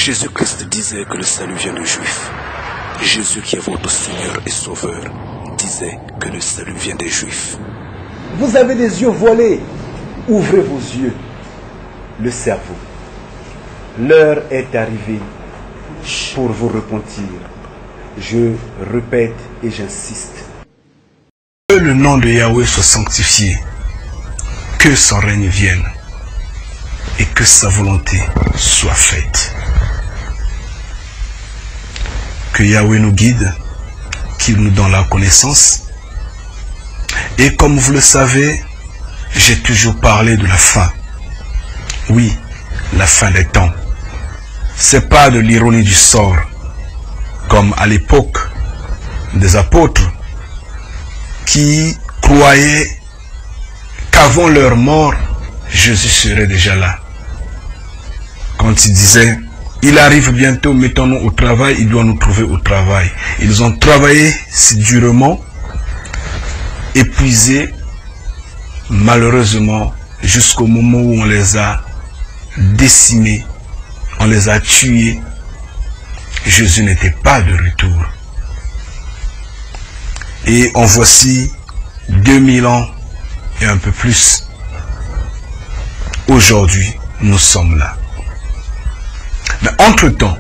Jésus-Christ disait que le salut vient des Juifs. Jésus qui est votre Seigneur et Sauveur disait que le salut vient des Juifs. Vous avez les yeux voilés. Ouvrez vos yeux, le cerveau. L'heure est arrivée pour vous repentir. Je répète et j'insiste. Que le nom de Yahweh soit sanctifié, que son règne vienne et que sa volonté soit faite. Que Yahweh nous guide, qu'il nous donne la connaissance. Et comme vous le savez, j'ai toujours parlé de la fin. Oui, la fin des temps. C'est pas de l'ironie du sort, comme à l'époque des apôtres qui croyaient qu'avant leur mort, Jésus serait déjà là. Quand ils disaient, il arrive bientôt, mettons-nous au travail, il doit nous trouver au travail. Ils ont travaillé si durement, épuisés, malheureusement, jusqu'au moment où on les a décimés, on les a tués. Jésus n'était pas de retour. Et en voici 2000 ans et un peu plus. Aujourd'hui, nous sommes là. Mais entre-temps,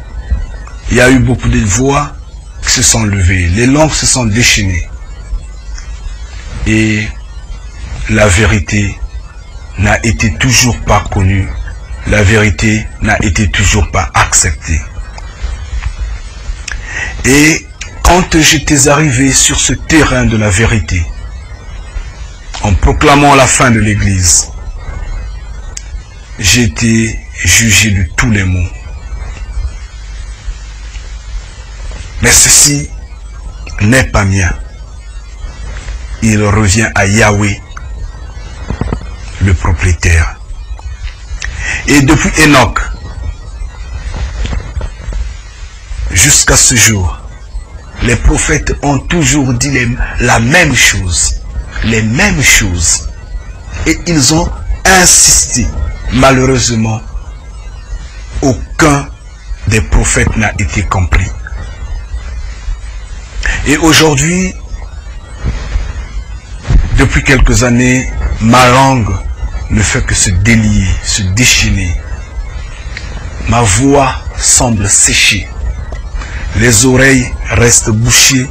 il y a eu beaucoup de voix qui se sont levées. Les langues se sont déchaînées. Et la vérité n'a été toujours pas connue. La vérité n'a été toujours pas acceptée. Et quand j'étais arrivé sur ce terrain de la vérité, en proclamant la fin de l'Église, j'ai été jugé de tous les maux. Mais ceci n'est pas mien. Il revient à Yahweh, le propriétaire. Et depuis Enoch, jusqu'à ce jour, les prophètes ont toujours dit la même chose. Les mêmes choses. Et ils ont insisté. Malheureusement, aucun des prophètes n'a été compris. Et aujourd'hui, depuis quelques années, ma langue ne fait que se délier, se déchaîner. Ma voix semble sécher. Les oreilles restent bouchées,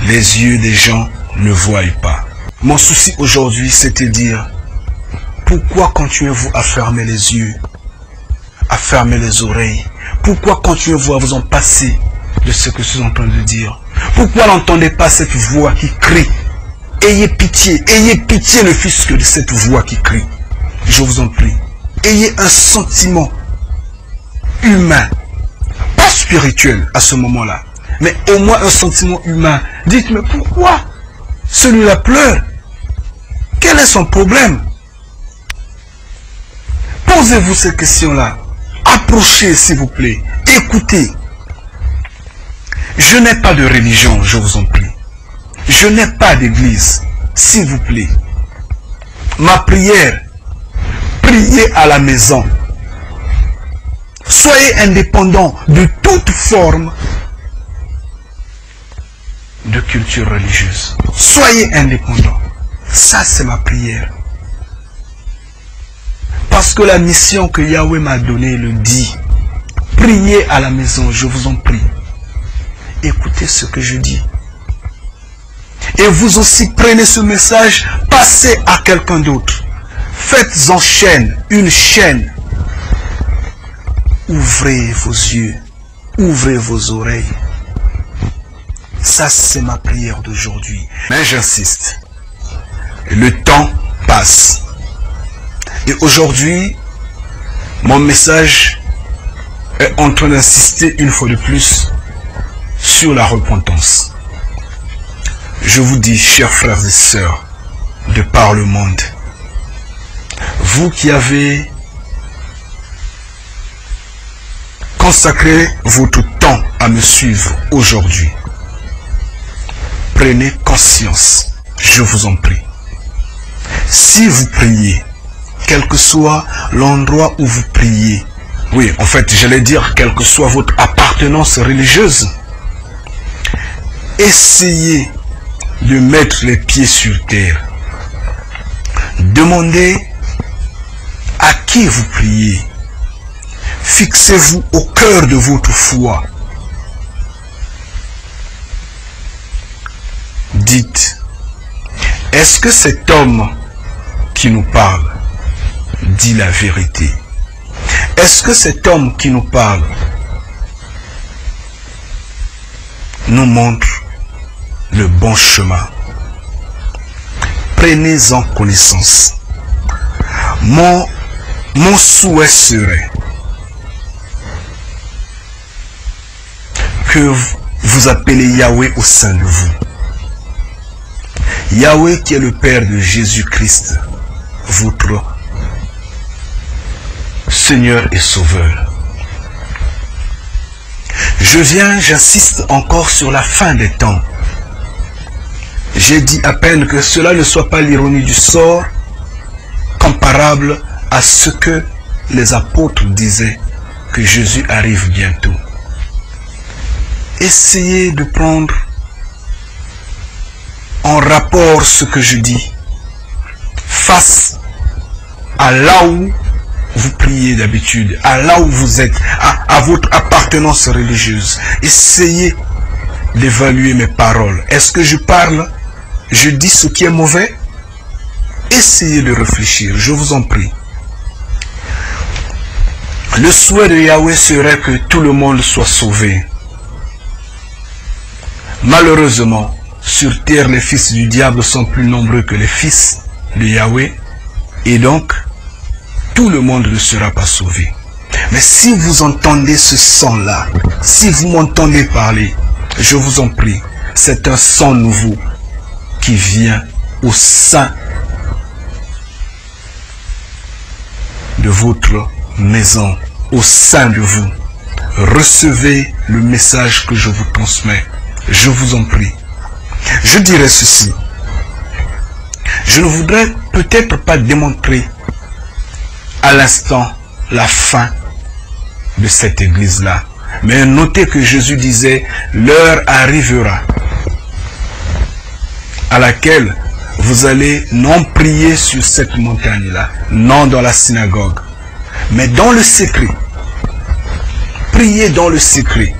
les yeux des gens ne voient pas. Mon souci aujourd'hui, c'est de dire, pourquoi continuez-vous à fermer les yeux, à fermer les oreilles? Pourquoi continuez-vous à vous en passer de ce que je suis en train de dire? Pourquoi n'entendez pas cette voix qui crie? Ayez pitié ne fût-ce que de cette voix qui crie. Je vous en prie. Ayez un sentiment humain, pas spirituel à ce moment-là, mais au moins un sentiment humain. Dites, mais pourquoi celui-là pleure? Quel est son problème? Posez-vous ces questions-là. Approchez, s'il vous plaît. Écoutez. Je n'ai pas de religion, je vous en prie. Je n'ai pas d'église, s'il vous plaît. Ma prière, priez à la maison. Soyez indépendants de toute forme de culture religieuse. Soyez indépendants. Ça, c'est ma prière. Parce que la mission que Yahweh m'a donnée le dit. Priez à la maison, je vous en prie. Écoutez ce que je dis. Et vous aussi prenez ce message, passez à quelqu'un d'autre. Faites-en une chaîne. Ouvrez vos yeux, ouvrez vos oreilles. Ça, c'est ma prière d'aujourd'hui. Mais j'insiste. Le temps passe. Et aujourd'hui, mon message est en train d'insister une fois de plus sur la repentance. Je vous dis, chers frères et sœurs, de par le monde, vous qui avez consacré votre temps à me suivre aujourd'hui, prenez conscience, je vous en prie. Si vous priez, quel que soit l'endroit où vous priez, Oui, en fait, j'allais dire, quelle que soit votre appartenance religieuse, essayez de mettre les pieds sur terre. Demandez à qui vous priez. Fixez-vous au cœur de votre foi. Dites, est-ce que cet homme qui nous parle dit la vérité? Est-ce que cet homme qui nous parle nous montre le bon chemin? Prenez-en connaissance. Mon souhait serait que vous appelez Yahweh au sein de vous. Yahweh qui est le Père de Jésus-Christ, votre Seigneur et Sauveur. J'insiste encore sur la fin des temps. J'ai dit à peine que cela ne soit pas l'ironie du sort, comparable à ce que les apôtres disaient, que Jésus arrive bientôt. Essayez de prendre en rapport ce que je dis face à là où vous priez d'habitude, à là où vous êtes, à votre appartenance religieuse. Essayez d'évaluer mes paroles. Est-ce que je parle, je dis ce qui est mauvais? Essayez de réfléchir, je vous en prie. Le souhait de Yahweh serait que tout le monde soit sauvé. Malheureusement, sur terre, les fils du diable sont plus nombreux que les fils de Yahweh, et donc, tout le monde ne sera pas sauvé. Mais si vous entendez ce son-là, si vous m'entendez parler, je vous en prie, c'est un son nouveau qui vient au sein de votre maison, au sein de vous. Recevez le message que je vous transmets. Je vous en prie. Je dirais ceci. Je ne voudrais peut-être pas démontrer à l'instant la fin de cette église-là. Mais notez que Jésus disait, l'heure arrivera à laquelle vous allez non prier sur cette montagne-là, non dans la synagogue, mais dans le secret. Priez dans le secret.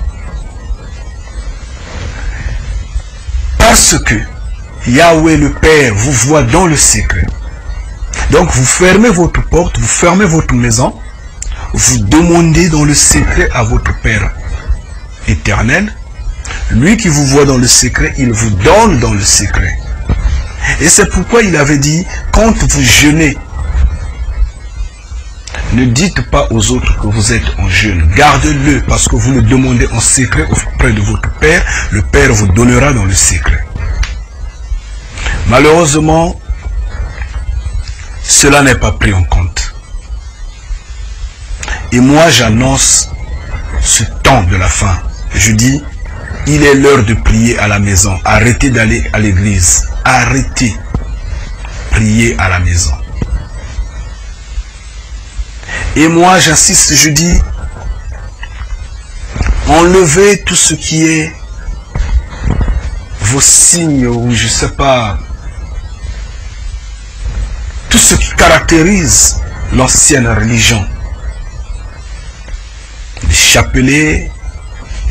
Parce que Yahweh le Père vous voit dans le secret. Donc vous fermez votre porte, vous fermez votre maison, vous demandez dans le secret à votre Père éternel. Lui qui vous voit dans le secret, il vous donne dans le secret. Et c'est pourquoi il avait dit, quand vous jeûnez, ne dites pas aux autres que vous êtes en jeûne. Gardez-le parce que vous le demandez en secret auprès de votre Père. Le Père vous donnera dans le secret. Malheureusement, cela n'est pas pris en compte. Et moi, j'annonce ce temps de la fin. Je dis, il est l'heure de prier à la maison. Arrêtez d'aller à l'église. Arrêtez. Priez à la maison. Et moi, j'insiste, je dis, enlevez tout ce qui est vos signes ou je sais pas, tout ce qui caractérise l'ancienne religion. Des chapelets,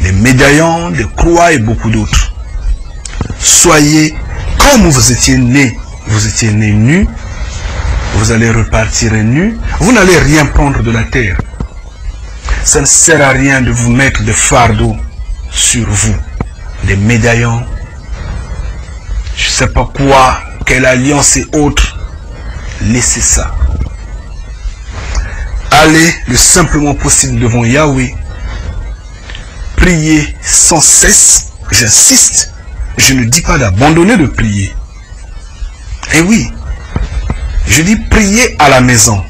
des médaillons, des croix et beaucoup d'autres. Soyez comme vous étiez nés nus, vous allez repartir nus, vous n'allez rien prendre de la terre. Ça ne sert à rien de vous mettre des fardeaux sur vous, des médaillons, je ne sais pas quoi, quelle alliance et autres. Laissez ça. Allez le simplement possible devant Yahweh. Priez sans cesse. J'insiste, je ne dis pas d'abandonner de prier. Et oui, je dis prier à la maison,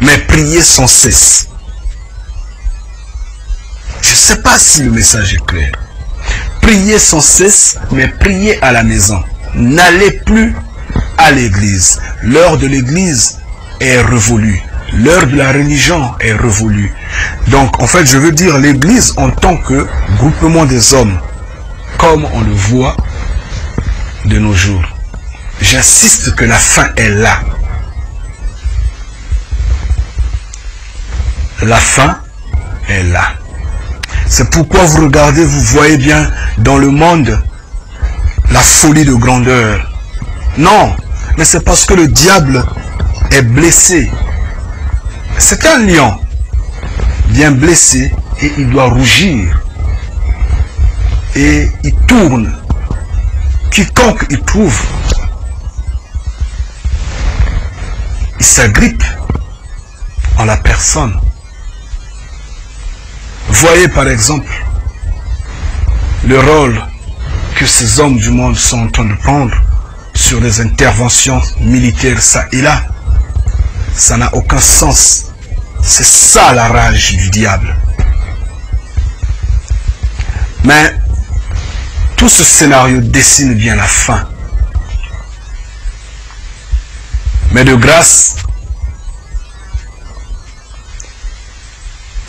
mais prier sans cesse. Je ne sais pas si le message est clair. Priez sans cesse, mais priez à la maison. N'allez plus à l'église. L'heure de l'église est révolue. L'heure de la religion est révolue. Donc, en fait, je veux dire l'Église en tant que groupement des hommes, comme on le voit de nos jours. J'insiste que la fin est là. La fin est là. C'est pourquoi vous regardez, vous voyez bien dans le monde la folie de grandeur. Non, mais c'est parce que le diable est blessé. C'est un lion bien blessé et il doit rougir. Et il tourne. Quiconque il trouve, il s'agrippe en la personne. Voyez par exemple le rôle que ces hommes du monde sont en train de prendre sur les interventions militaires ça et là. Ça n'a aucun sens. C'est ça la rage du diable. Mais tout ce scénario dessine bien la fin. Mais de grâce,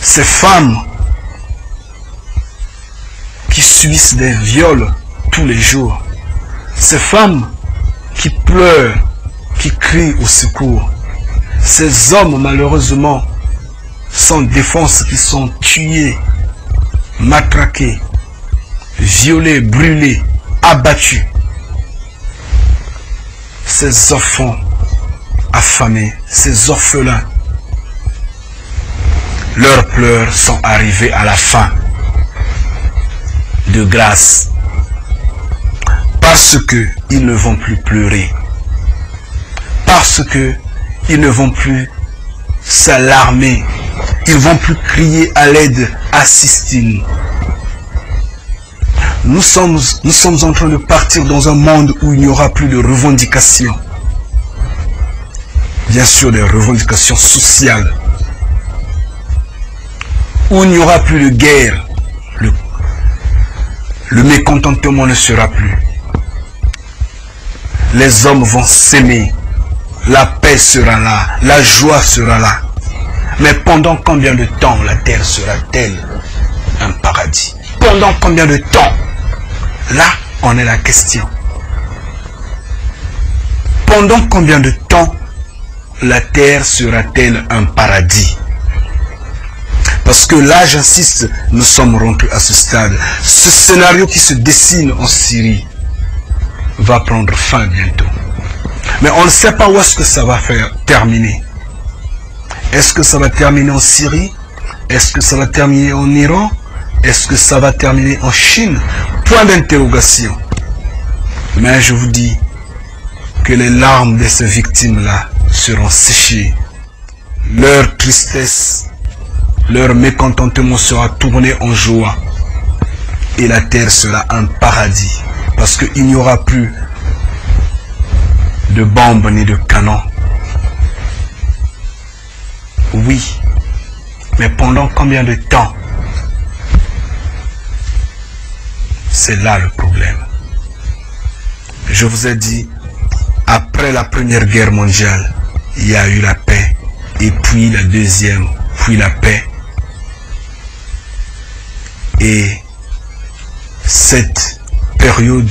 ces femmes qui subissent des viols tous les jours, ces femmes qui pleurent, qui crient au secours, ces hommes malheureusement sans défense qui sont tués, matraqués, violés, brûlés, abattus, ces enfants affamés, ces orphelins, leurs pleurs sont arrivés à la fin. De grâce, parce que ils ne vont plus pleurer, parce que ils ne vont plus s'alarmer, ils vont plus crier à l'aide, assistez-nous. Nous sommes en train de partir dans un monde où il n'y aura plus de revendications. Bien sûr, des revendications sociales, où il n'y aura plus de guerre. Le mécontentement ne sera plus. Les hommes vont s'aimer. La paix sera là. La joie sera là. Mais pendant combien de temps la terre sera-t-elle un paradis? Pendant combien de temps? Là, on est la question. Pendant combien de temps la terre sera-t-elle un paradis? Parce que là, j'insiste, nous sommes rompus à ce stade. Ce scénario qui se dessine en Syrie va prendre fin bientôt. Mais on ne sait pas où est-ce que ça va terminer. Est-ce que ça va terminer en Syrie? Est-ce que ça va terminer en Iran? Est-ce que ça va terminer en Chine? Point d'interrogation. Mais je vous dis que les larmes de ces victimes-là seront séchées. Leur tristesse, leur mécontentement sera tourné en joie. Et la terre sera un paradis. Parce qu'il n'y aura plus de bombes ni de canons. Oui. Mais pendant combien de temps? C'est là le problème. Je vous ai dit, après la Première Guerre mondiale, il y a eu la paix. Et puis la deuxième, puis la paix. Et cette période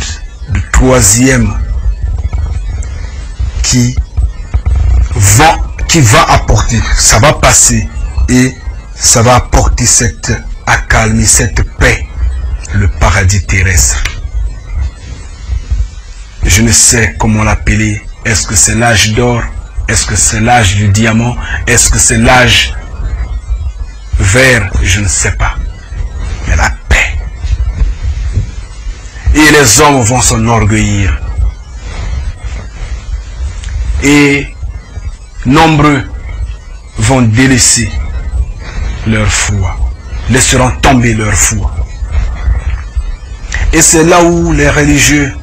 de troisième qui va apporter, ça va passer et ça va apporter cette accalmie, cette paix, le paradis terrestre. Je ne sais comment l'appeler. Est-ce que c'est l'âge d'or? Est-ce que c'est l'âge du diamant? Est-ce que c'est l'âge vert? Je ne sais pas. Mais la paix. Et les hommes vont s'enorgueillir. Et nombreux vont délaisser leur foi, laisseront tomber leur foi. Et c'est là où les religieux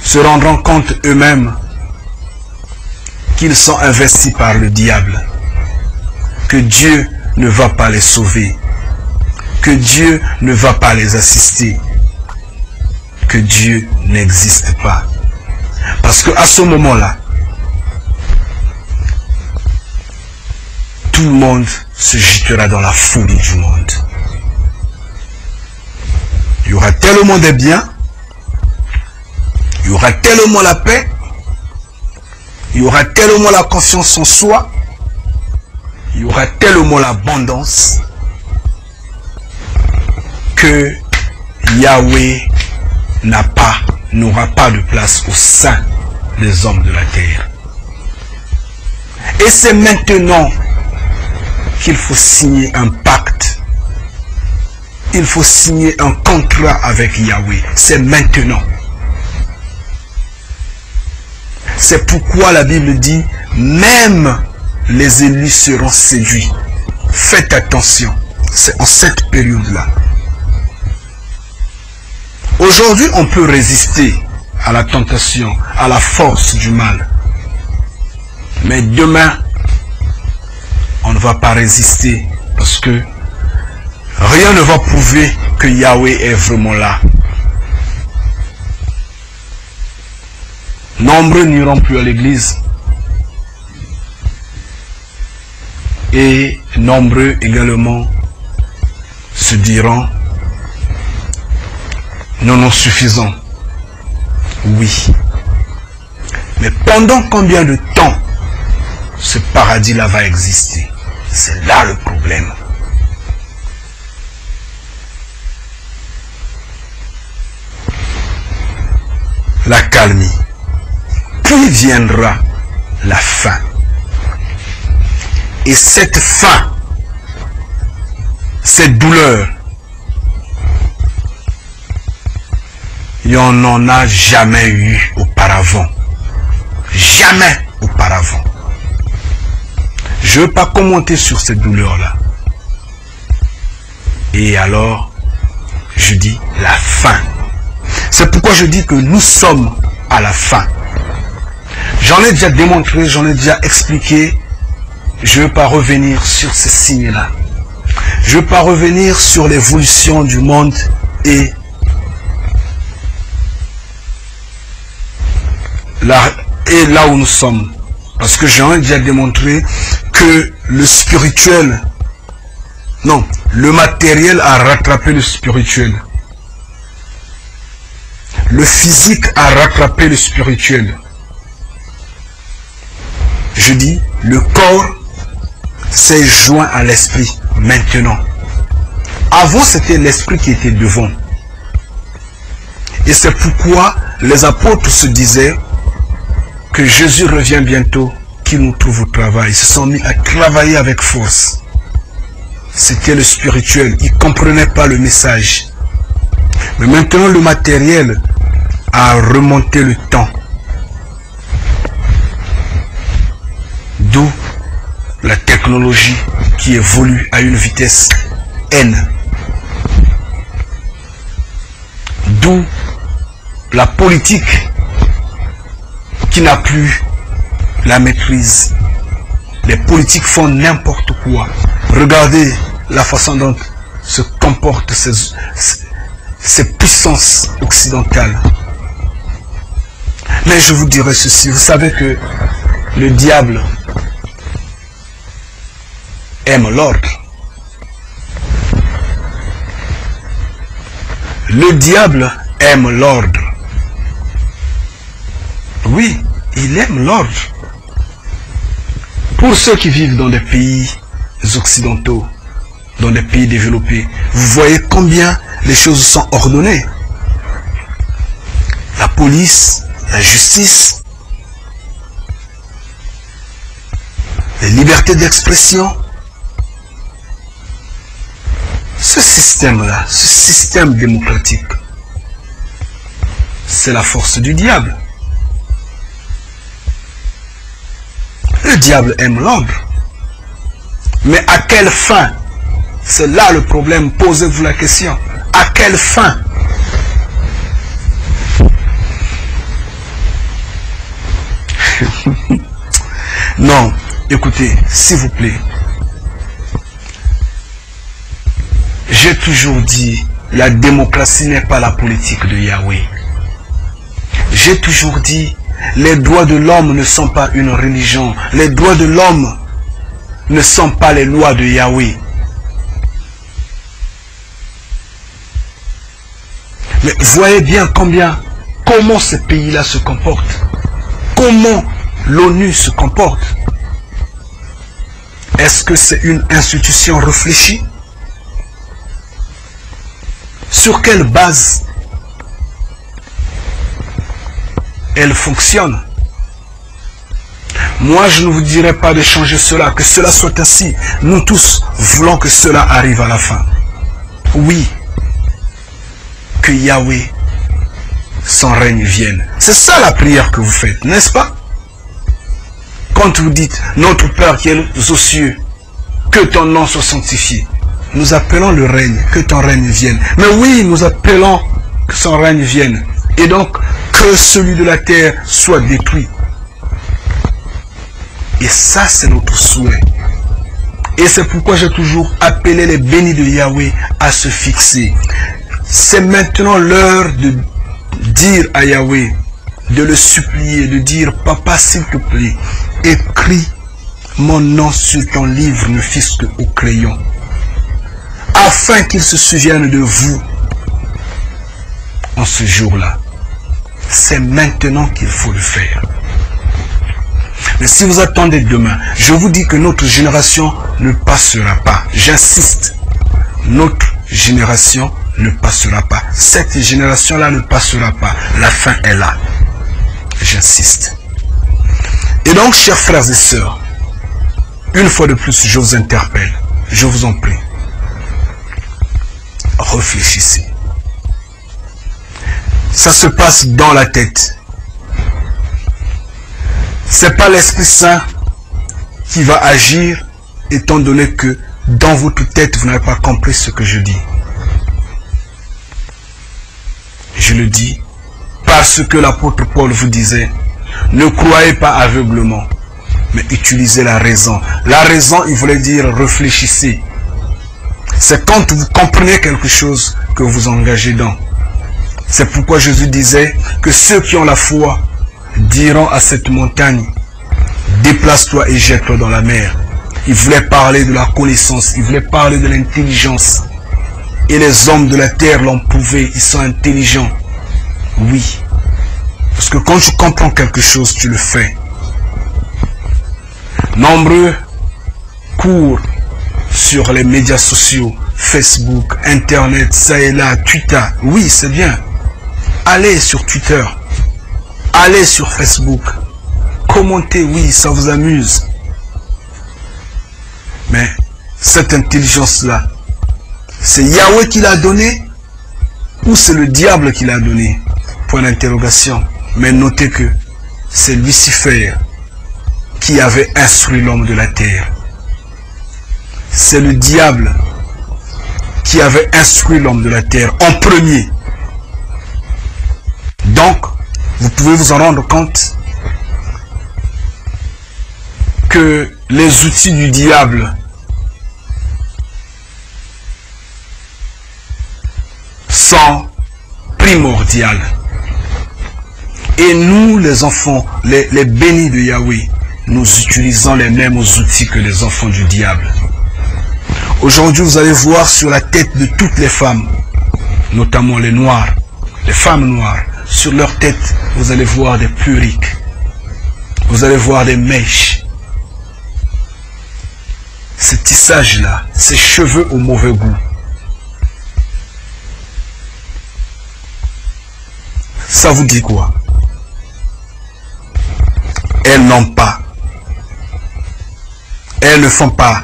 se rendront compte eux-mêmes qu'ils sont investis par le diable, que Dieu ne va pas les sauver, que Dieu ne va pas les assister, que Dieu n'existe pas. Parce qu'à ce moment-là, tout le monde se jetera dans la folie du monde. Il y aura tellement de biens, il y aura tellement la paix, il y aura tellement la confiance en soi, il y aura tellement l'abondance que Yahweh n'aura pas de place au sein des hommes de la terre. Et c'est maintenant qu'il faut signer un pacte. Il faut signer un contrat avec Yahweh. C'est maintenant. C'est pourquoi la Bible dit, même les élus seront séduits. Faites attention. C'est en cette période-là. Aujourd'hui, on peut résister à la tentation, à la force du mal. Mais demain, on ne va pas résister parce que rien ne va prouver que Yahweh est vraiment là. Nombreux n'iront plus à l'église. Et nombreux également se diront, non, non, suffisant. Oui. Mais pendant combien de temps ce paradis-là va exister? C'est là le problème. La calmie. Puis viendra la faim. Et cette faim, cette douleur, il n'y en a jamais eu auparavant. Jamais auparavant. Je ne veux pas commenter sur cette douleur-là. Et alors, je dis la fin. C'est pourquoi je dis que nous sommes à la fin. J'en ai déjà démontré, j'en ai déjà expliqué. Je ne veux pas revenir sur ces signes-là. Je ne veux pas revenir sur l'évolution du monde et là où nous sommes. Parce que j'en ai déjà démontré que le spirituel, non, le matériel a rattrapé le spirituel. Le physique a rattrapé le spirituel. Je dis, le corps s'est joint à l'esprit maintenant. Avant, c'était l'esprit qui était devant. Et c'est pourquoi les apôtres se disaient que Jésus revient bientôt, qu'il nous trouve au travail. Ils se sont mis à travailler avec force. C'était le spirituel. Ils ne comprenaient pas le message. Mais maintenant, le matériel a remonté le temps. D'où la technologie qui évolue à une vitesse N. D'où la politique qui n'a plus la maîtrise. Les politiques font n'importe quoi. Regardez la façon dont se comportent ces puissances occidentales. Mais je vous dirai ceci, vous savez que le diable aime l'ordre. Le diable aime l'ordre. Oui, il aime l'ordre. Pour ceux qui vivent dans des pays occidentaux, dans des pays développés, vous voyez combien les choses sont ordonnées. La police, la justice, les libertés d'expression. Ce système-là, ce système démocratique, c'est la force du diable. Le diable aime l'ordre. Mais à quelle fin? C'est là le problème. Posez-vous la question. À quelle fin? Non, écoutez, s'il vous plaît. J'ai toujours dit, la démocratie n'est pas la politique de Yahweh. J'ai toujours dit, les droits de l'homme ne sont pas une religion. Les droits de l'homme ne sont pas les lois de Yahweh. Mais voyez bien comment ce pays-là se comporte. Comment l'ONU se comporte. Est-ce que c'est une institution réfléchie? Sur quelle base elle fonctionne? Moi, je ne vous dirai pas de changer cela, que cela soit ainsi. Nous tous voulons que cela arrive à la fin. Oui, que Yahweh, son règne vienne. C'est ça la prière que vous faites, n'est-ce pas? Quand vous dites, notre Père qui est aux cieux, que ton nom soit sanctifié. Nous appelons le règne, que ton règne vienne. Mais oui, nous appelons que son règne vienne. Et donc, que celui de la terre soit détruit. Et ça, c'est notre souhait. Et c'est pourquoi j'ai toujours appelé les bénis de Yahweh à se fixer. C'est maintenant l'heure de dire à Yahweh, de le supplier, de dire, papa, s'il te plaît, écris mon nom sur ton livre, ne fût-ce qu'au crayon, afin qu'il se souvienne de vous en ce jour-là. C'est maintenant qu'il faut le faire. Mais si vous attendez demain, je vous dis que notre génération ne passera pas. J'insiste, notre génération ne passera pas. Cette génération-là ne passera pas. La fin est là. J'insiste. Et donc, chers frères et sœurs, une fois de plus, je vous interpelle. Je vous en prie. Réfléchissez. Ça se passe dans la tête. C'est pas l'Esprit Saint qui va agir, étant donné que dans votre tête, vous n'avez pas compris ce que je dis. Je le dis parce que l'apôtre Paul vous disait, ne croyez pas aveuglement, mais utilisez la raison. La raison, il voulait dire réfléchissez. C'est quand vous comprenez quelque chose que vous engagez dans. C'est pourquoi Jésus disait que ceux qui ont la foi diront à cette montagne, déplace-toi et jette-toi dans la mer. Il voulait parler de la connaissance, il voulait parler de l'intelligence. Et les hommes de la terre l'ont prouvé, ils sont intelligents. Oui. Parce que quand tu comprends quelque chose, tu le fais. Nombreux cours sur les médias sociaux, Facebook, Internet, ça et là, Twitter. Oui, c'est bien. Allez sur Twitter. Allez sur Facebook. Commentez, oui, ça vous amuse. Mais cette intelligence-là, c'est Yahweh qui l'a donnée ou c'est le diable qui l'a donnée? Point d'interrogation. Mais notez que c'est Lucifer qui avait instruit l'homme de la terre. C'est le diable qui avait instruit l'homme de la terre en premier. Donc, vous pouvez vous en rendre compte que les outils du diable sont primordiaux. Et nous, les enfants, les bénis de Yahweh, nous utilisons les mêmes outils que les enfants du diable. Aujourd'hui, vous allez voir sur la tête de toutes les femmes, notamment les noirs, les femmes noires, sur leur tête, vous allez voir des perruques, vous allez voir des mèches. Ce tissage-là, ces cheveux au mauvais goût. Ça vous dit quoi? Elles n'ont pas, elles ne font pas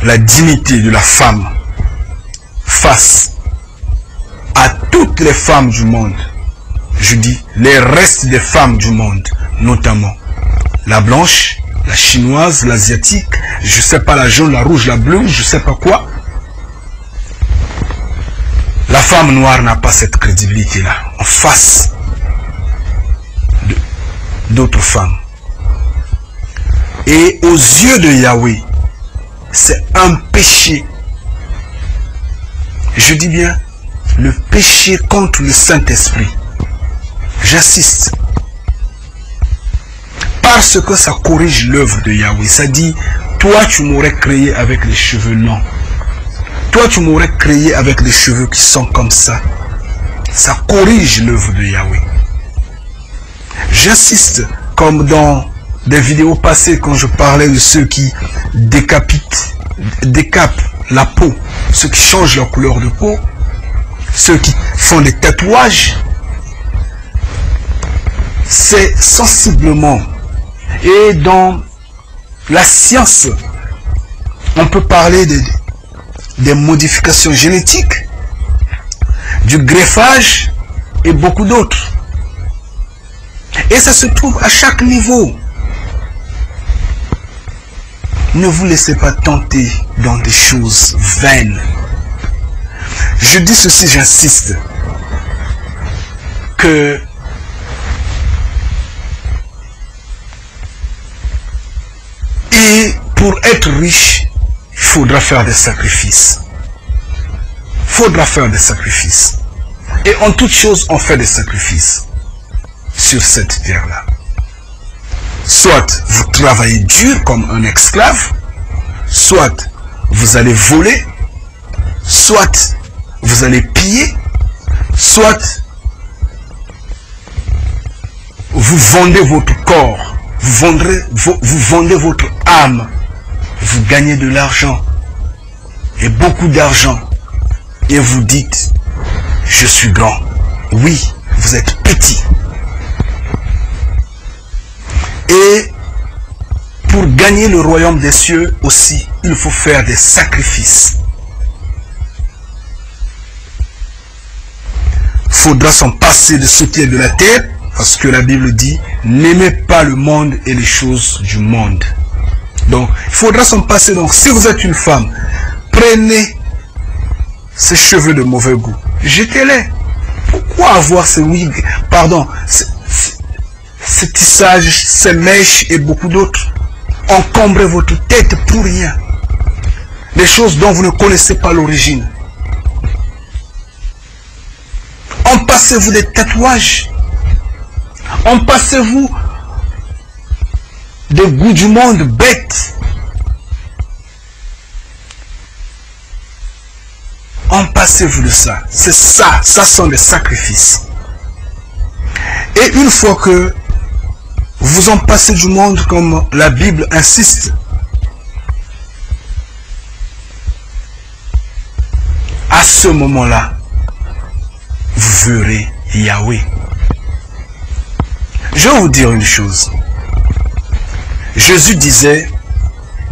la dignité de la femme face à toutes les femmes du monde. Je dis les restes des femmes du monde, notamment la blanche, la chinoise, l'asiatique, je sais pas, la jaune, la rouge, la bleue, je sais pas quoi. La femme noire n'a pas cette crédibilité-là en face d'autres femmes. Et aux yeux de Yahweh, c'est un péché. Je dis bien, le péché contre le Saint-Esprit. J'insiste. Parce que ça corrige l'œuvre de Yahweh. Ça dit, toi, tu m'aurais créé avec les cheveux longs. Toi, tu m'aurais créé avec des cheveux qui sont comme ça. Ça corrige l'œuvre de Yahweh. J'insiste, comme dans des vidéos passées, quand je parlais de ceux qui décapent la peau, ceux qui changent leur couleur de peau, ceux qui font des tatouages, c'est sensiblement. Et dans la science, on peut parler des modifications génétiques, du greffage et beaucoup d'autres. Et ça se trouve à chaque niveau. Ne vous laissez pas tenter dans des choses vaines. Je dis ceci, j'insiste, que et pour être riche, il faudra faire des sacrifices. Il faudra faire des sacrifices. Et en toute chose, on fait des sacrifices sur cette terre-là. Soit vous travaillez dur comme un esclave, soit vous allez voler, soit vous allez piller, soit vous vendez votre corps, vous vendez votre âme, vous gagnez de l'argent, et beaucoup d'argent, et vous dites, je suis grand. Oui, vous êtes petit. Et pour gagner le royaume des cieux aussi, il faut faire des sacrifices. Il faudra s'en passer de ce qui est de la terre, parce que la Bible dit, n'aimez pas le monde et les choses du monde. Donc, il faudra s'en passer. Donc, si vous êtes une femme, prenez ces cheveux de mauvais goût, jetez-les. Pourquoi avoir ces wigs, pardon, ces tissages, ces mèches et beaucoup d'autres? Encombrez votre tête pour rien. Des choses dont vous ne connaissez pas l'origine. Empassez-vous des tatouages. Empassez-vous des goûts du monde bêtes. Empassez-vous de ça. C'est ça. Ça sont des sacrifices. Et une fois que vous en passez du monde comme la Bible insiste, à ce moment-là, vous verrez Yahweh. Je vais vous dire une chose. Jésus disait,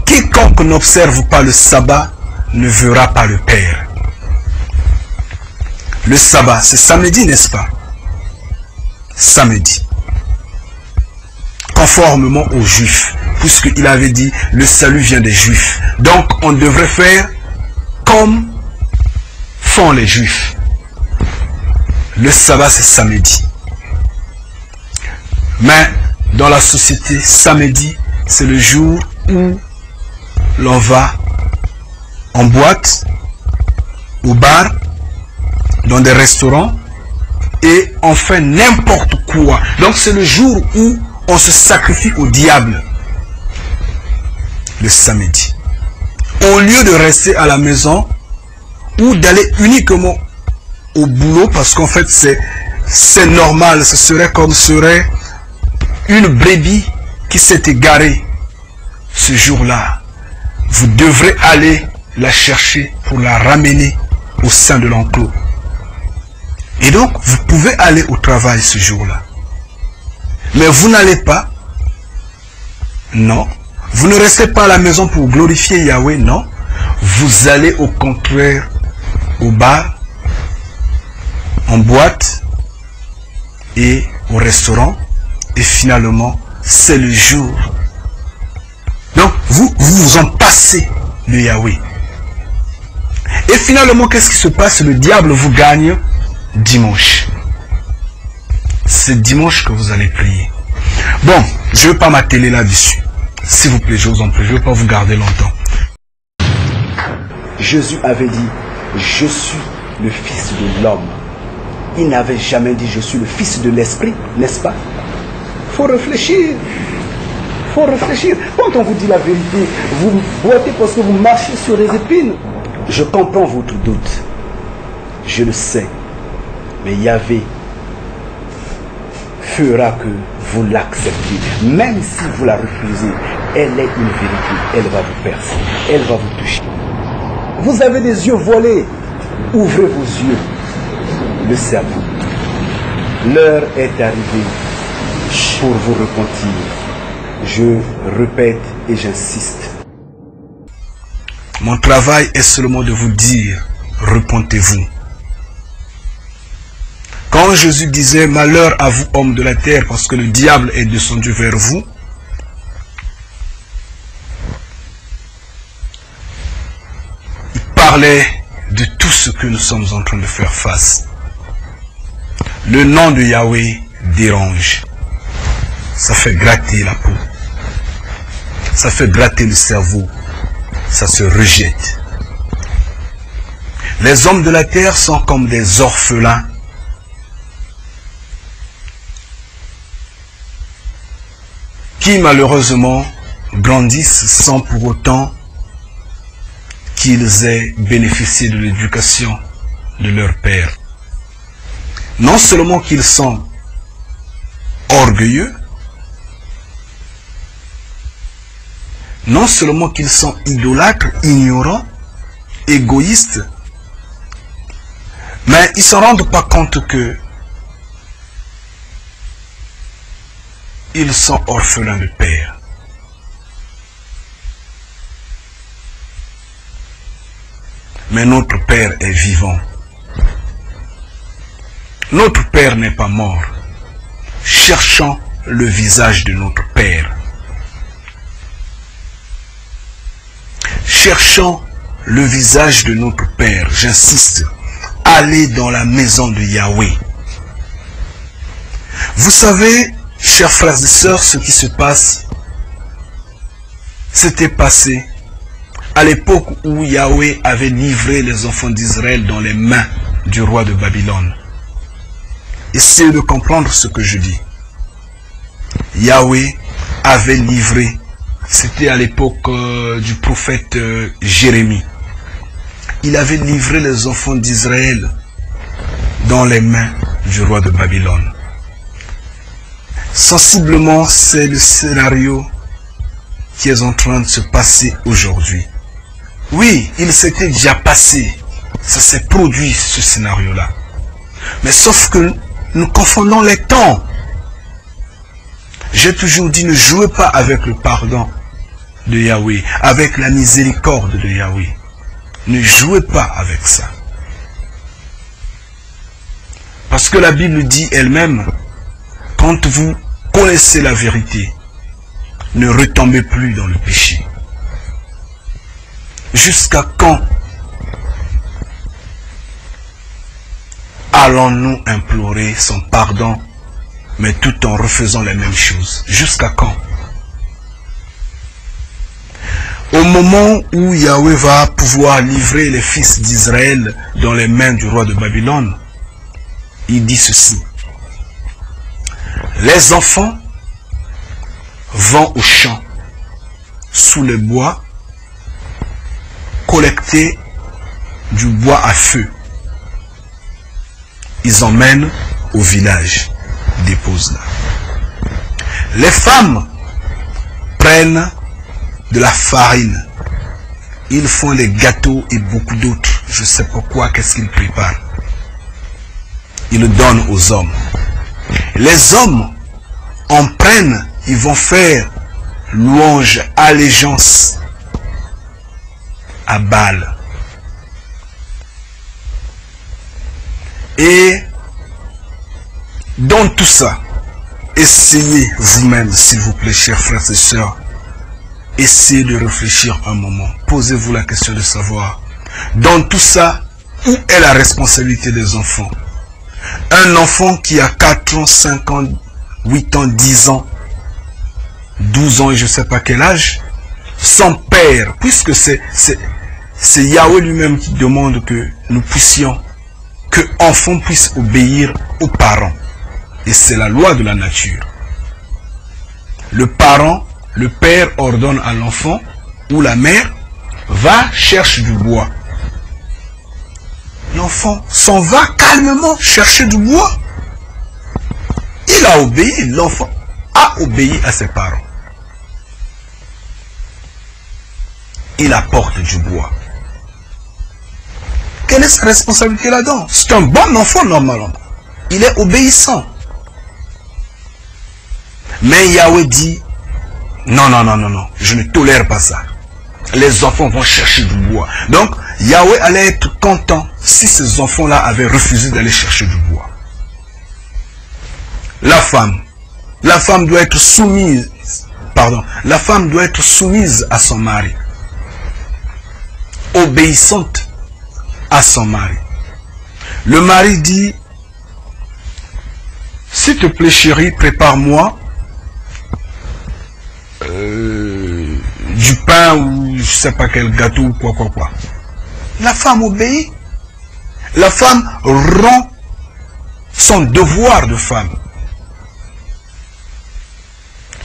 quiconque n'observe pas le sabbat ne verra pas le Père. Le sabbat, c'est samedi, n'est-ce pas? Samedi. Conformément aux Juifs, puisqu'il avait dit, le salut vient des Juifs. Donc, on devrait faire comme font les Juifs. Le sabbat, c'est samedi. Mais, dans la société, samedi, c'est le jour où l'on va en boîte, au bar, dans des restaurants, et on fait n'importe quoi. Donc, c'est le jour où on se sacrifie au diable. Le samedi. Au lieu de rester à la maison ou d'aller uniquement au boulot, parce qu'en fait c'est normal, ce serait comme serait une brebis qui s'est égarée ce jour-là. Vous devrez aller la chercher pour la ramener au sein de l'enclos. Et donc, vous pouvez aller au travail ce jour-là. Mais vous n'allez pas. Non. Vous ne restez pas à la maison pour glorifier Yahweh. Non. Vous allez au contraire au bar, en boîte et au restaurant. Et finalement, c'est le jour. Donc, vous en passez de Yahweh. Et finalement, qu'est-ce qui se passe? Le diable vous gagne dimanche. C'est dimanche que vous allez prier. Bon, je ne vais pas m'atteler là-dessus. S'il vous plaît, je vous en prie, je ne vais pas vous garder longtemps. Jésus avait dit, je suis le Fils de l'homme. Il n'avait jamais dit, je suis le Fils de l'Esprit, n'est-ce pas? Il faut réfléchir. faut réfléchir. Quand on vous dit la vérité, vous boitez parce que vous marchez sur les épines. Je comprends votre doute. Je le sais. Mais Yahvé fera que vous l'acceptiez. Même si vous la refusez, elle est une vérité. Elle va vous percer. Elle va vous toucher. Vous avez des yeux voilés. Ouvrez vos yeux. Le cerveau. L'heure est arrivée pour vous repentir. Je répète et j'insiste. Mon travail est seulement de vous dire, repentez-vous. Quand Jésus disait, malheur à vous, hommes de la terre, parce que le diable est descendu vers vous, il parlait de tout ce que nous sommes en train de faire face. Le nom de Yahweh dérange. Ça fait gratter la peau. Ça fait gratter le cerveau. Ça se rejette. Les hommes de la terre sont comme des orphelins qui malheureusement grandissent sans pour autant qu'ils aient bénéficié de l'éducation de leur père. Non seulement qu'ils sont orgueilleux, non seulement qu'ils sont idolâtres, ignorants, égoïstes, mais ils ne se rendent pas compte que ils sont orphelins de père. Mais notre Père est vivant. Notre Père n'est pas mort. Cherchons le visage de notre Père. Cherchons le visage de notre Père. J'insiste. Allez dans la maison de Yahweh. Vous savez, chers frères et sœurs, ce qui se passe, s'était passé à l'époque où Yahweh avait livré les enfants d'Israël dans les mains du roi de Babylone. Essayez de comprendre ce que je dis. Yahweh avait livré, c'était à l'époque du prophète Jérémie. Il avait livré les enfants d'Israël dans les mains du roi de Babylone. Sensiblement, c'est le scénario qui est en train de se passer aujourd'hui. Oui, il s'était déjà passé. Ça s'est produit, ce scénario-là. Mais sauf que nous confondons les temps. J'ai toujours dit, ne jouez pas avec le pardon de Yahweh, avec la miséricorde de Yahweh. Ne jouez pas avec ça. Parce que la Bible dit elle-même, quand vous connaissez la vérité, ne retombez plus dans le péché. Jusqu'à quand allons-nous implorer son pardon, mais tout en refaisant les mêmes choses? Jusqu'à quand? Au moment où Yahweh va pouvoir livrer les fils d'Israël dans les mains du roi de Babylone, il dit ceci. Les enfants vont au champ, sous les bois, collecter du bois à feu. Ils emmènent au village, déposent là. Les femmes prennent de la farine. Ils font des gâteaux et beaucoup d'autres. Je ne sais pas quoi, qu'est-ce qu'ils préparent. Ils le donnent aux hommes. Les hommes en prennent, ils vont faire louange, allégeance à Baal. Et dans tout ça, essayez vous-même, s'il vous plaît, chers frères et sœurs, essayez de réfléchir un moment. Posez-vous la question de savoir, dans tout ça, où est la responsabilité des enfants? Un enfant qui a 4 ans, 5 ans, 8 ans, 10 ans, 12 ans et je ne sais pas quel âge, son père, puisque c'est Yahweh lui-même qui demande que nous puissions, que enfants puissent obéir aux parents. Et c'est la loi de la nature. Le parent le père ordonne à l'enfant ou la mère, va chercher du bois. L'enfant s'en va calmement chercher du bois. Il a obéi, l'enfant a obéi à ses parents. Il apporte du bois. Quelle est sa responsabilité là-dedans? C'est un bon enfant normalement. Il est obéissant. Mais Yahweh dit, non, non, non, non, non, je ne tolère pas ça. Les enfants vont chercher du bois. Donc, Yahweh allait être content si ces enfants-là avaient refusé d'aller chercher du bois. La femme doit être soumise, la femme doit être soumise à son mari. Obéissante à son mari. Le mari dit, s'il te plaît chérie, prépare-moi du pain ou je sais pas quel gâteau ou quoi. La femme obéit. La femme rend son devoir de femme.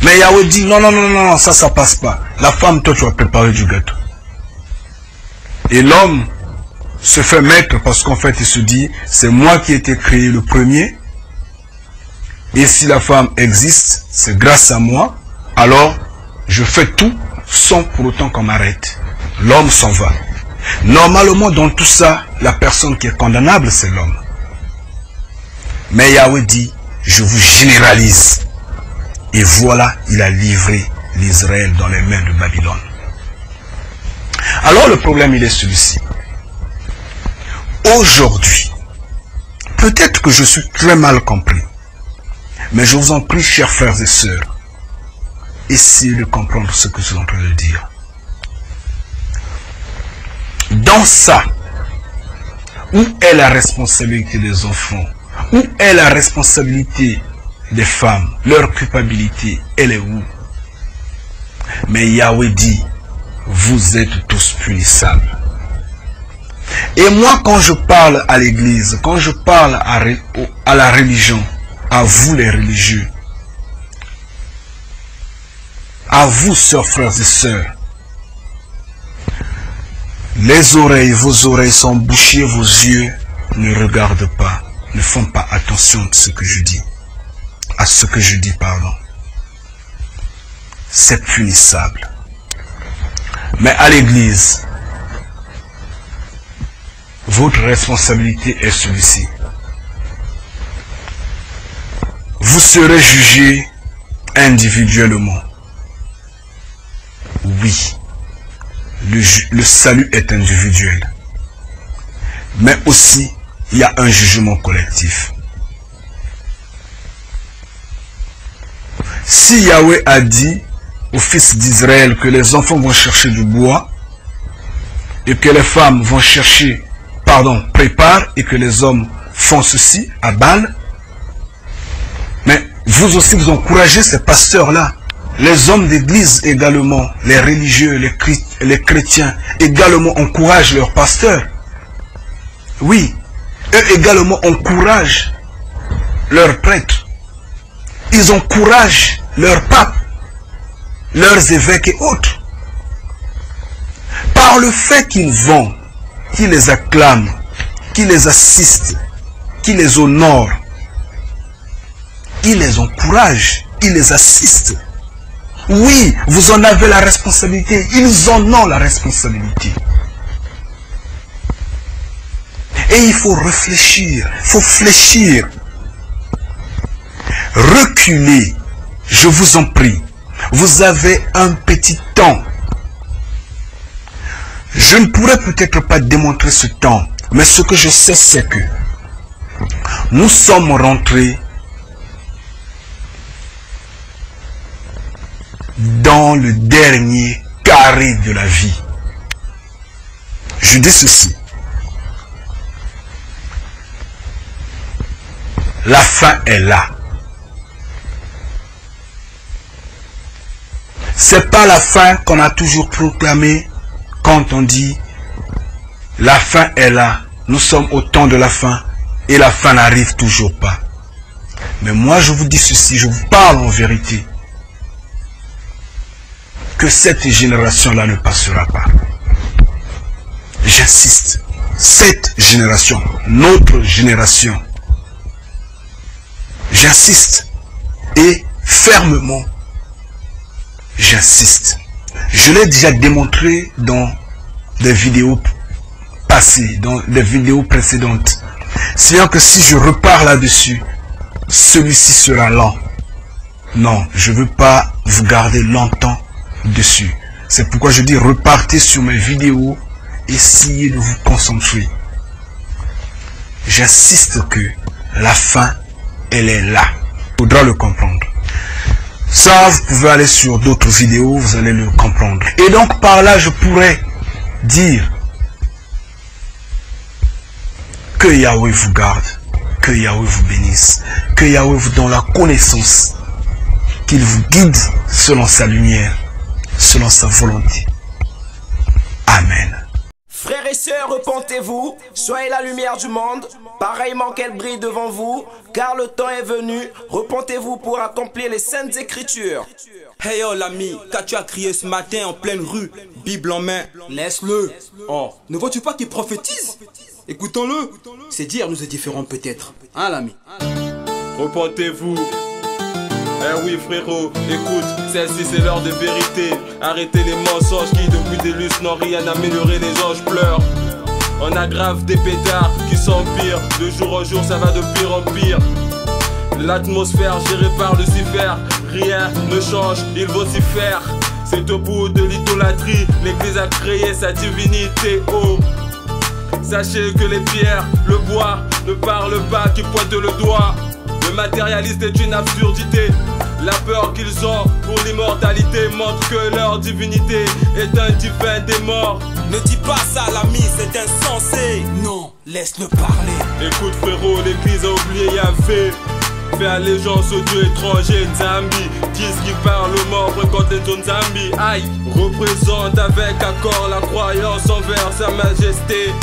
Mais Yahweh dit non, non, non, non, ça passe pas. La femme, toi tu vas préparer du gâteau. Et l'homme se fait maître parce qu'en fait il se dit c'est moi qui ai été créé le premier. Et si la femme existe, c'est grâce à moi. Alors je fais tout sans pour autant qu'on m'arrête. L'homme s'en va. Normalement, dans tout ça, la personne qui est condamnable, c'est l'homme. Mais Yahweh dit, je vous généralise. Et voilà, il a livré l'Israël dans les mains de Babylone. Alors le problème, il est celui-ci. Aujourd'hui, peut-être que je suis très mal compris, mais je vous en prie, chers frères et sœurs, essayez de comprendre ce que je suis en train de dire. Dans ça, où est la responsabilité des enfants? Où est la responsabilité des femmes? Leur culpabilité, elle est où? Mais Yahweh dit, vous êtes tous punissables. Et moi, quand je parle à l'église, quand je parle à la religion, à vous les religieux, à vous, sœurs, frères et sœurs, vos oreilles sont bouchées, vos yeux ne regardent pas, ne font pas attention à ce que je dis. C'est punissable. Mais à l'église, votre responsabilité est celui-ci. Vous serez jugés individuellement. Oui, le salut est individuel. Mais aussi, il y a un jugement collectif. Si Yahweh a dit aux fils d'Israël que les enfants vont chercher du bois et que les femmes vont chercher, préparent et que les hommes font ceci à Baal, mais vous aussi vous encouragez ces pasteurs-là. Les hommes d'église également, les religieux, les chrétiens également encouragent leurs pasteurs. Oui, eux également encouragent leurs prêtres. Ils encouragent leurs papes, leurs évêques et autres. Par le fait qu'ils vont, qu'ils les acclament, qu'ils les assistent, qu'ils les honorent, ils les encouragent, ils les assistent. Oui, vous en avez la responsabilité. Ils en ont la responsabilité. Et il faut réfléchir, il faut fléchir. Reculez, je vous en prie. Vous avez un petit temps. Je ne pourrais peut-être pas démontrer ce temps, mais ce que je sais, c'est que nous sommes rentrés dans le dernier carré de la vie. Je dis ceci. La fin est là. C'est pas la fin qu'on a toujours proclamée quand on dit la fin est là. Nous sommes au temps de la fin et la fin n'arrive toujours pas. Mais moi je vous dis ceci, je vous parle en vérité. que cette génération-là ne passera pas. J'insiste, cette génération, notre génération, j'insiste et fermement, j'insiste. Je l'ai déjà démontré dans des vidéos passées, dans des vidéos précédentes. C'est-à-dire que si je repars là-dessus, celui-ci sera lent. Non, je ne veux pas vous garder longtemps dessus. C'est pourquoi je dis repartez sur mes vidéos, essayez de vous concentrer. J'insiste que la fin, elle est là. Il faudra le comprendre. Ça, vous pouvez aller sur d'autres vidéos, vous allez le comprendre. Et donc par là, je pourrais dire que Yahweh vous garde, que Yahweh vous bénisse, que Yahweh vous donne la connaissance, qu'il vous guide selon sa lumière, selon sa volonté. Amen. Frères et sœurs, repentez-vous, soyez la lumière du monde, pareillement qu'elle brille devant vous, car le temps est venu, repentez-vous pour accomplir les saintes écritures. Hey oh l'ami, qu'as-tu à crier ce matin en pleine rue, Bible en main? Laisse-le. Oh, ne vois-tu pas qu'il prophétise? Écoutons-le. C'est dire nous est différents peut-être, hein l'ami? Repentez-vous. Eh oui frérot, écoute, celle-ci c'est l'heure de vérité. Arrêtez les mensonges qui depuis des lustres n'ont rien amélioré, les anges pleurent. On aggrave des pétards qui s'empirent, de jour en jour ça va de pire en pire. L'atmosphère gérée par Lucifer, rien ne change, il vocifère. C'est au bout de l'idolâtrie, l'église a créé sa divinité. Oh, sachez que les pierres, le bois ne parlent pas, qui pointent le doigt. Le matérialiste est une absurdité. La peur qu'ils ont pour l'immortalité montre que leur divinité est un divin des morts. Ne dis pas ça l'ami, c'est insensé. Non, laisse-le parler. Écoute frérot, l'église a oublié Yahvé. Fait allégeance aux dieux étrangers, Nzambi. Disent qu'ils parlent aux morts, fréquentent les zones Nzambi. Aïe, représente avec accord la croyance envers sa majesté.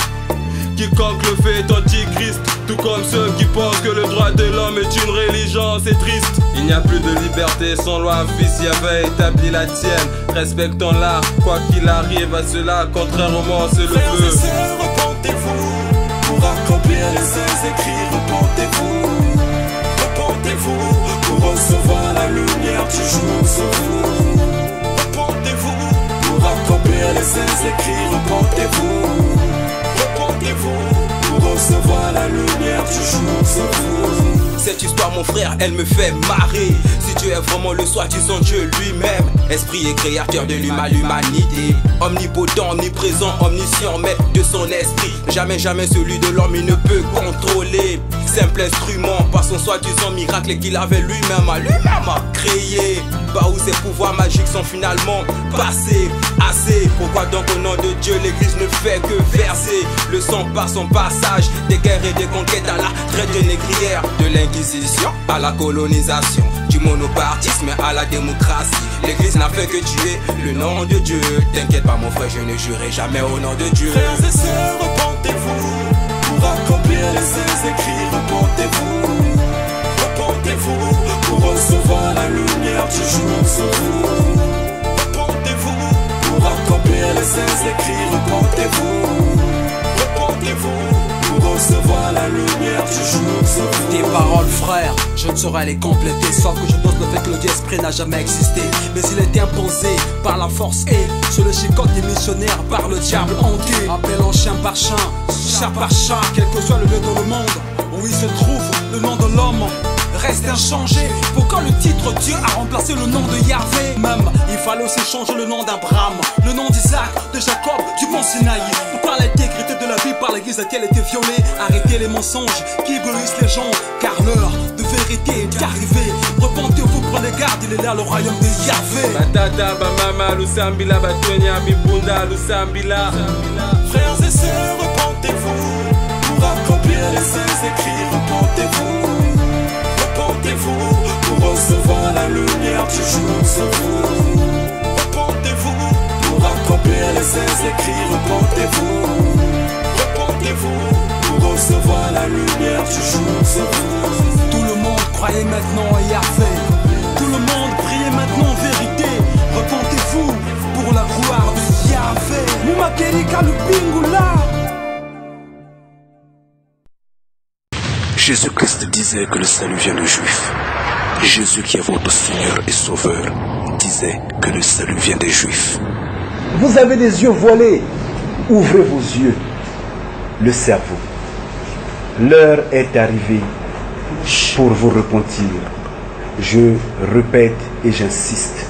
Quiconque le fait est antichrist, tout comme ceux qui pensent que le droit de l'homme est une religion, c'est triste. Il n'y a plus de liberté sans loi, fils Yahvé établit la tienne. Respectons-la, quoi qu'il arrive à cela, contrairement c'est le feu. Frères et sœurs, repentez-vous, pour accomplir les saints écrits, repentez-vous. Repentez-vous, pour recevoir la lumière du jour sur vous. Repentez-vous, pour accomplir les saints écrits, repentez-vous. Repentez-vous, pour recevoir la lumière du jour sur vous. Cette histoire mon frère, elle me fait marrer. Si Dieu est vraiment le soi-disant Dieu lui-même, esprit et créateur de l'humanité, omnipotent, omniprésent, omniscient, maître de son esprit. Jamais, jamais celui de l'homme il ne peut contrôler. Simple instrument par son soi-disant miracle qu'il avait lui-même à créé. Bah où ses pouvoirs magiques sont finalement passés. Assez, pourquoi donc au nom de Dieu l'église ne fait que verser le sang par son passage, des guerres et des conquêtes à la traite de négrière, de l'inquisition à la colonisation, du monopartisme à la démocratie. L'église n'a fait que tuer le nom de Dieu. T'inquiète pas mon frère, je ne jurerai jamais au nom de Dieu. Frères et sœurs, repentez-vous, pour accomplir les saints écrits, repentez-vous. Repentez-vous, pour recevoir la lumière du jour sur vous. Repentez-vous, pour accomplir les saints écrits, repentez-vous. Repentez-vous, pour recevoir la lumière du jour sur vous. Tes paroles frère, je ne saurais les compléter, sauf que je pense le fait que le Dieu-Esprit n'a jamais existé, mais il est imposé par la force et sur le chicote des missionnaires par le diable hanté, appelant chien par chien, chat par chat, quel que soit le lieu dans le monde où il se trouve, le nom de l'homme reste inchangé. Pourquoi le titre Dieu a remplacé le nom de Yahvé? Même, il fallait aussi changer le nom d'Abraham, le nom d'Isaac, de Jacob, du mont Sinaï. Pourquoi l'intégrité de la vie par l'église a-t-elle été violée? Arrêtez les mensonges qui éblouissent les gens, car l'heure de vérité est arrivée. Repentez-vous, prenez garde, il est là le royaume de Yahvé. Batata, bamama, lusambila, batonia, bibunda, lusambila. Frères et sœurs, repentez-vous, pour accomplir les saints écrits, repentez-vous. Repentez-vous, pour recevoir la lumière du jour sur vous. Repentez-vous, pour accomplir les saints écrits, repentez-vous. Repentez-vous, pour recevoir la lumière du jour sur vous. Tout le monde croyait maintenant à Yahvé, tout le monde priait maintenant en vérité. Repentez-vous, Jésus-Christ disait que le salut vient des Juifs. Jésus qui est votre Seigneur et Sauveur disait que le salut vient des Juifs. Vous avez des yeux voilés. Ouvrez vos yeux, le cerveau. L'heure est arrivée pour vous repentir. Je répète et j'insiste.